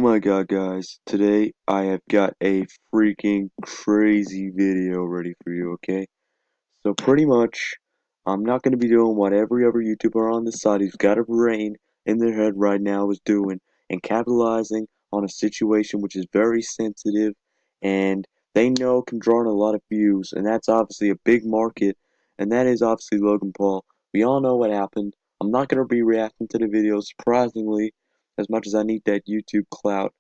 Oh my god, guys. Today I have got a freaking crazy video ready for you, okay? So pretty much, I'm not going to be doing what every other YouTuber on this side who's got a brain in their head right now is doing and capitalizing on a situation which is very sensitive and they know can draw in a lot of views, and that's obviously a big market, and that is obviously Logan Paul. We all know what happened. I'm not going to be reacting to the video, surprisingly, as much as I need that YouTube clout.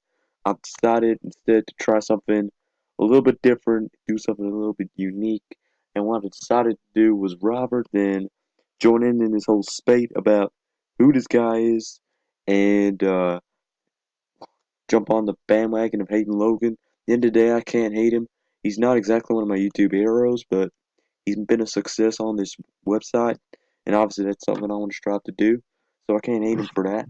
I've decided instead to try something a little bit different, do something a little bit unique. And what I decided to do was rather than join in this whole spate about who this guy is and jump on the bandwagon of hating Logan. At the end of the day, I can't hate him. He's not exactly one of my YouTube heroes, but he's been a success on this website, and obviously that's something I want to strive to do. So I can't hate him for that.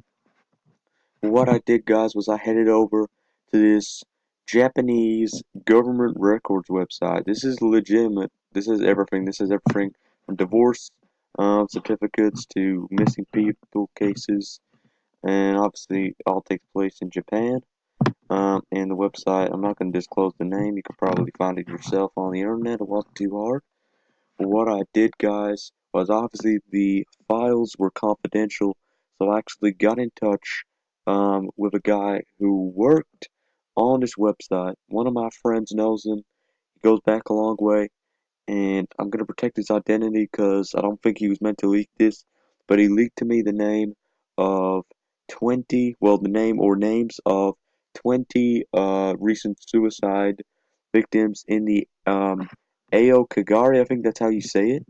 But what I did, guys, was I headed over to this Japanese government records website. This is legitimate. This is everything. This is everything from divorce certificates to missing people cases, and obviously it all takes place in Japan. And the website, I'm not going to disclose the name. You can probably find it yourself on the internet. It wasn't too hard. But what I did, guys, was obviously the files were confidential, so I actually got in touch with a guy who worked on this website. One of my friends knows him. He goes back a long way, and I'm going to protect his identity because I don't think he was meant to leak this, but he leaked to me the name of 20, well, the name or names of 20 recent suicide victims in the Aokigari, I think that's how you say it,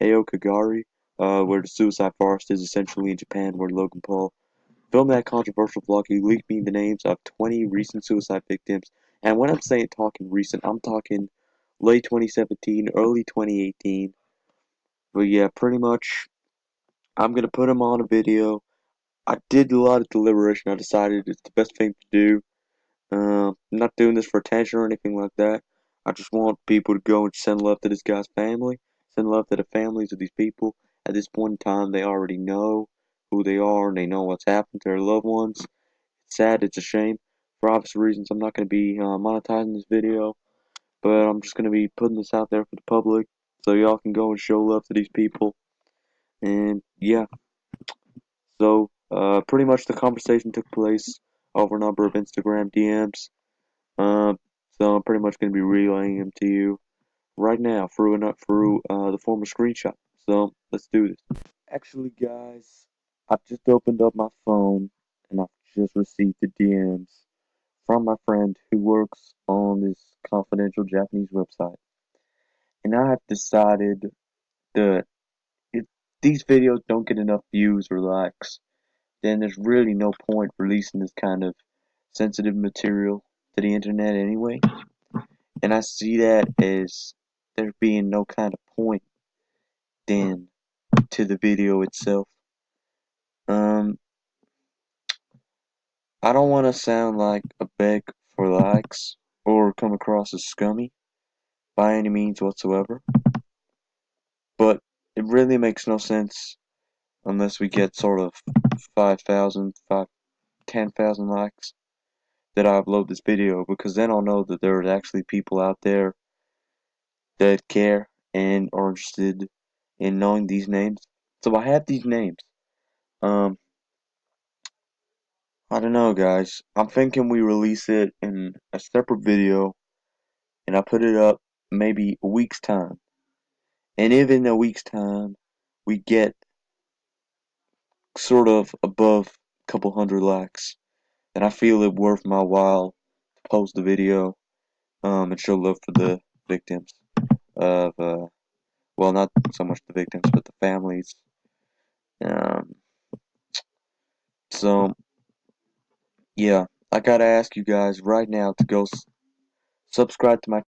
Aokigari, where the suicide forest is essentially in Japan, where Logan Paul filmed that controversial vlog. He leaked me the names of 20 recent suicide victims, and when I'm saying talking recent, I'm talking late 2017, early 2018. But yeah, pretty much, I'm gonna put him on a video. I did a lot of deliberation. I decided it's the best thing to do. I'm not doing this for attention or anything like that. I just want people to go and send love to this guy's family, send love to the families of these people. At this point in time, they already know who they are and they know what's happened to their loved ones. It's sad, it's a shame. For obvious reasons, I'm not going to be monetizing this video, but I'm just going to be putting this out there for the public so y'all can go and show love to these people. And yeah, so pretty much the conversation took place over a number of Instagram DMs. So I'm pretty much going to be relaying them to you right now through the form of screenshot. So let's do this. Actually, guys, I've just opened up my phone and I've just received the DMs from my friend who works on this confidential Japanese website. And I have decided that if these videos don't get enough views or likes, then there's really no point releasing this kind of sensitive material to the internet anyway. And I see that as there being no kind of point then to the video itself. Um, I don't want to sound like a beg for likes or come across as scummy by any means whatsoever, but it really makes no sense unless we get sort of 5,000, 10,000 likes that I upload this video, because then I'll know that there are actually people out there that care and are interested in knowing these names. So I have these names. Um, I don't know, guys. I'm thinking we release it in a separate video, and I put it up maybe a week's time. And if in a week's time we get sort of above a couple hundred likes, then I feel it worth my while to post the video, and show love for the victims of, well, not so much the victims, but the families. Um, so, yeah, I gotta ask you guys right now to go subscribe to my